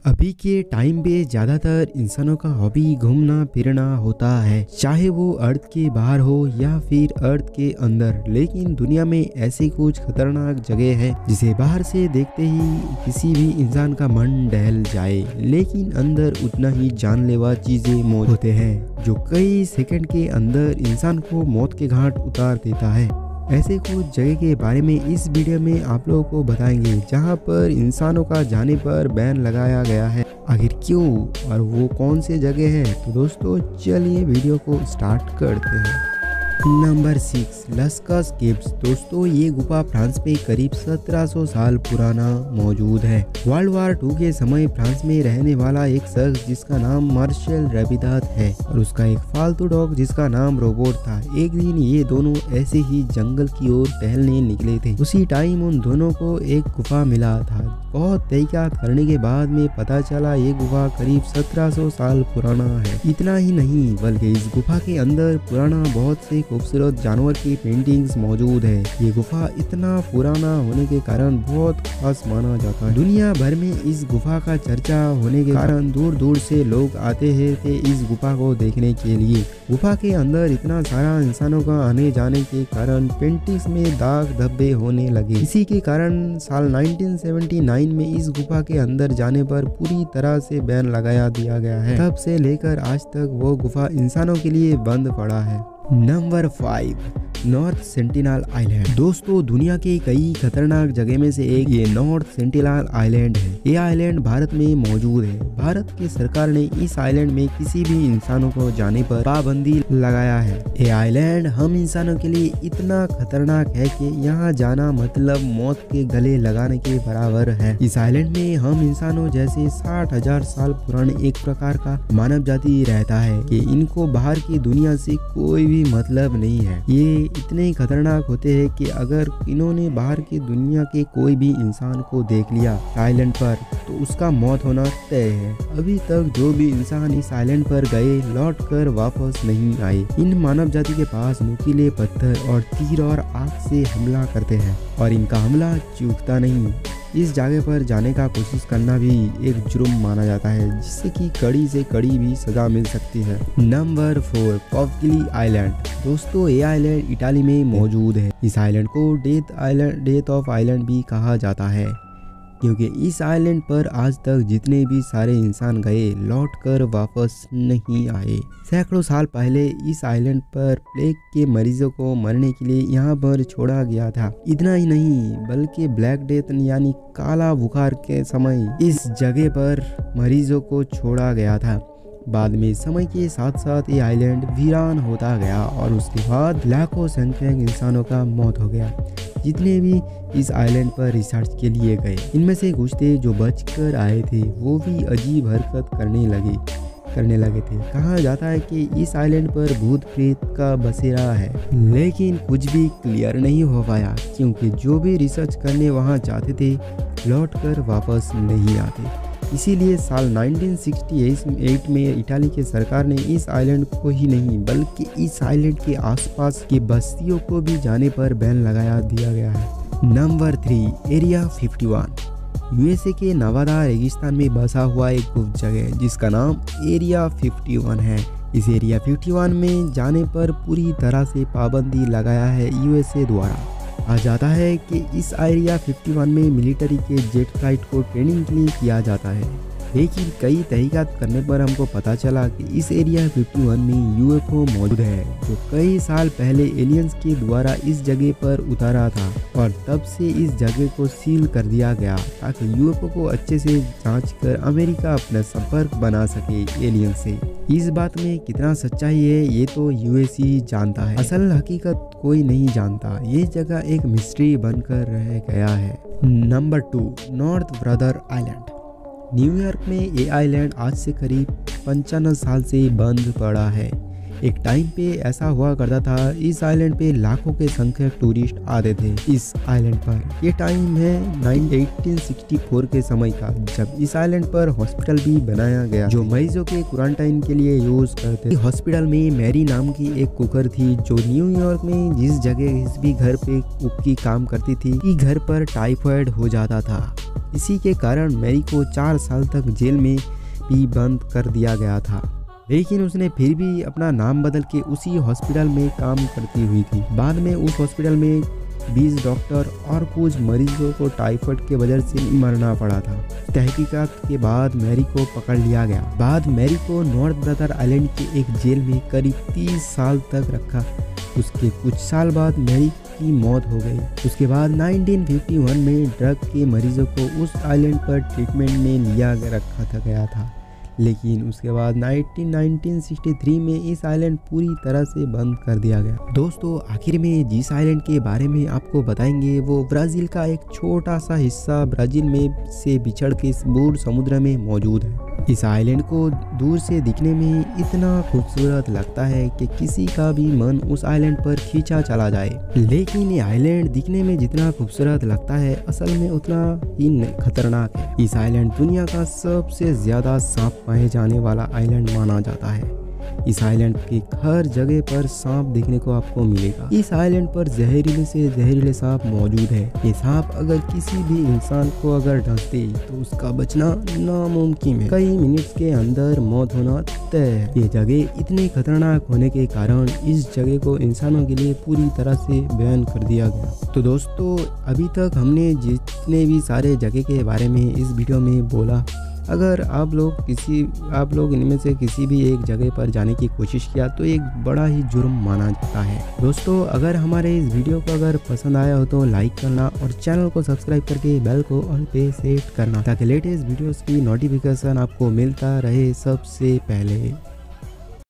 अभी के टाइम पे ज़्यादातर इंसानों का हॉबी घूमना फिरना होता है, चाहे वो अर्थ के बाहर हो या फिर अर्थ के अंदर। लेकिन दुनिया में ऐसी कुछ खतरनाक जगह है जिसे बाहर से देखते ही किसी भी इंसान का मन दहल जाए, लेकिन अंदर उतना ही जानलेवा चीजें मौजूद होते हैं जो कई सेकंड के अंदर इंसान को मौत के घाट उतार देता है। ऐसे कुछ जगह के बारे में इस वीडियो में आप लोगों को बताएंगे जहां पर इंसानों का जाने पर बैन लगाया गया है। आखिर क्यों और वो कौन से जगह है? तो दोस्तों चलिए वीडियो को स्टार्ट करते हैं। Number 6, Lascaux caves. दोस्तों ये गुफा फ्रांस में करीब 1700 साल पुराना मौजूद है। वर्ल्ड वार 2 के समय फ्रांस में रहने वाला एक शख्स जिसका नाम मार्शल रबिदात है और उसका एक फालतू डॉग जिसका नाम रोबोट था। एक दिन ये दोनों ऐसे ही जंगल की ओर टहलने निकले थे। उसी टाइम उन दोनों को एक गुफा मिला था। बहुत तहकीकात करने के बाद में पता चला ये गुफा करीब 1700 साल पुराना है। इतना ही नहीं बल्कि इस गुफा के अंदर पुराना बहुत से खूबसूरत जानवर की पेंटिंग्स मौजूद है। ये गुफा इतना पुराना होने के कारण बहुत खास माना जाता है। दुनिया भर में इस गुफा का चर्चा होने के कारण दूर दूर से लोग आते हैं इस गुफा को देखने के लिए। गुफा के अंदर इतना सारा इंसानों का आने जाने के कारण पेंटिंग्स में दाग धब्बे होने लगे। इसी के कारण साल 1979 में इस गुफा के अंदर जाने पर पूरी तरह से बैन लगाया दिया गया है। तब से लेकर आज तक वो गुफा इंसानों के लिए बंद पड़ा है। Number 5, north sentinel island. दोस्तों दुनिया के कई खतरनाक जगह में से एक ये नॉर्थ सेंटिनल आइलैंड है। ये आइलैंड भारत में मौजूद है। भारत की सरकार ने इस आइलैंड में किसी भी इंसानों को जाने पर पाबंदी लगाया है। ये आइलैंड हम इंसानों के लिए इतना खतरनाक है कि यहाँ जाना मतलब मौत के गले लगाने के बराबर है। इस आइलैंड में हम इंसानों जैसे 60,000 साल पुराने एक प्रकार का मानव जाति रहता है कि इनको बाहर की दुनिया से कोई भी मतलब नहीं है। ये इतने खतरनाक होते हैं कि अगर इन्होंने बाहर की दुनिया के कोई भी इंसान को देख लिया आइलैंड पर तो उसका मौत होना तय है। अभी तक जो भी इंसान इस आइलैंड पर गए लौट कर वापस नहीं आए। इन मानव जाति के पास नुकीले पत्थर और तीर और आग से हमला करते हैं और इनका हमला चूकता नहीं। इस जगह पर जाने का कोशिश करना भी एक जुर्म माना जाता है जिससे कि कड़ी से कड़ी भी सजा मिल सकती है। नंबर 4, कॉवगिली आइलैंड। दोस्तों ये आइलैंड इटाली में मौजूद है। इस आइलैंड को डेथ ऑफ आइलैंड भी कहा जाता है क्योंकि इस आइलैंड पर आज तक जितने भी सारे इंसान गए लौट कर वापस नहीं आए। सैकड़ों साल पहले इस आइलैंड पर प्लेग के मरीजों को मरने के लिए यहाँ पर छोड़ा गया था। इतना ही नहीं बल्कि ब्लैक डेथ यानी काला बुखार के समय इस जगह पर मरीजों को छोड़ा गया था। बाद में समय के साथ साथ ये आइलैंड वीरान होता गया और उसके बाद लाखों संख्यक इंसानों का मौत हो गया जितने भी इस आइलैंड पर रिसर्च के लिए गए। इनमें से कुछ थे जो बचकर आए थे वो भी अजीब हरकत करने लगे थे। कहा जाता है कि इस आइलैंड पर भूत प्रेत का बसेरा है, लेकिन कुछ भी क्लियर नहीं हो पाया क्योंकि जो भी रिसर्च करने वहां जाते थे लौट कर वापस नहीं आते। इसीलिए साल 1968 में इटाली की सरकार ने इस आइलैंड को ही नहीं बल्कि इस आइलैंड के आसपास की बस्तियों को भी जाने पर बैन लगाया दिया गया है। Number 3, area 51। यूएसए के नवादा रेगिस्तान में बसा हुआ एक गुप्त जगह जिसका नाम एरिया 51 है। इस एरिया 51 में जाने पर पूरी तरह से पाबंदी लगाया है यूएसए द्वारा। कहा जाता है कि इस एरिया 51 में मिलिट्री के जेट फ्लाइट को ट्रेनिंग के लिए किया जाता है। लेकिन कई तहकीकात करने पर हमको पता चला कि इस एरिया 51 में यूएफओ मौजूद है जो कई साल पहले एलियंस के द्वारा इस जगह पर उतारा था और तब से इस जगह को सील कर दिया गया ताकि यूएफओ को अच्छे से जांच कर अमेरिका अपना संपर्क बना सके एलियन से। इस बात में कितना सच्चाई है ये तो यूएस ही जानता है, असल हकीकत कोई नहीं जानता। ये जगह एक मिस्ट्री बनकर रह गया है। Number 2, north brother island. New York में ये आइलैंड आज से करीब 55 साल से बंद पड़ा है। एक टाइम पे ऐसा हुआ करता था, इस आइलैंड पे लाखों के संख्यक टूरिस्ट आते थे इस आइलैंड पर। ये टाइम है 1864 के समय का, जब इस आइलैंड पर हॉस्पिटल भी बनाया गया जो मरीजों के क्वारंटाइन के लिए यूज करते। हॉस्पिटल में मैरी नाम की एक कुकर थी जो न्यूयॉर्क में जिस जगह इस भी घर पे कुक की काम करती थी कि घर पर टाइफाइड हो जाता था। इसी के कारण मैरी को 4 साल तक जेल में भी बंद कर दिया गया था, लेकिन उसने फिर भी अपना नाम बदल के उसी हॉस्पिटल में काम करती हुई थी। बाद में उस हॉस्पिटल में 20 डॉक्टर और कुछ मरीजों को टाइफाइड के वजह से मरना पड़ा था। तहकीकात के बाद मैरी को पकड़ लिया गया। बाद मैरी को नॉर्थ ब्रदर आइलैंड के एक जेल में करीब 30 साल तक रखा। उसके कुछ साल बाद मैरी की मौत हो गई। उसके बाद 1951 में ड्रग के मरीजों को उस आइलैंड पर ट्रीटमेंट में लिया रखा गया था, लेकिन उसके बाद 1963 में इस आइलैंड पूरी तरह से बंद कर दिया गया। दोस्तों, आखिर में जिस आइलैंड के बारे में आपको बताएंगे वो ब्राज़ील का एक छोटा सा हिस्सा ब्राज़ील में से बिछड़ के बूर समुद्र में मौजूद है। इस आइलैंड को दूर से दिखने में इतना खूबसूरत लगता है कि किसी का भी मन उस आइलैंड पर खींचा चला जाए, लेकिन ये आइलैंड दिखने में जितना खूबसूरत लगता है असल में उतना ही खतरनाक है। इस आइलैंड दुनिया का सबसे ज्यादा सांप पाए जाने वाला आइलैंड माना जाता है। इस आइलैंड की हर जगह पर सांप देखने को आपको मिलेगा। इस आइलैंड पर जहरीले से जहरीले सांप मौजूद है। ये सांप अगर किसी भी इंसान को अगर डसते तो उसका बचना नामुमकिन है। कई मिनट के अंदर मौत होना तय है। ये जगह इतनी खतरनाक होने के कारण इस जगह को इंसानों के लिए पूरी तरह से बैन कर दिया गया। तो दोस्तों, अभी तक हमने जितने भी सारे जगह के बारे में इस वीडियो में बोला, अगर आप लोग इनमें से किसी भी एक जगह पर जाने की कोशिश किया तो एक बड़ा ही जुर्म माना जाता है। दोस्तों, अगर हमारे इस वीडियो को अगर पसंद आया हो तो लाइक करना और चैनल को सब्सक्राइब करके बेल को ऑल पे सेट करना ताकि लेटेस्ट वीडियोस की नोटिफिकेशन आपको मिलता रहे सबसे पहले।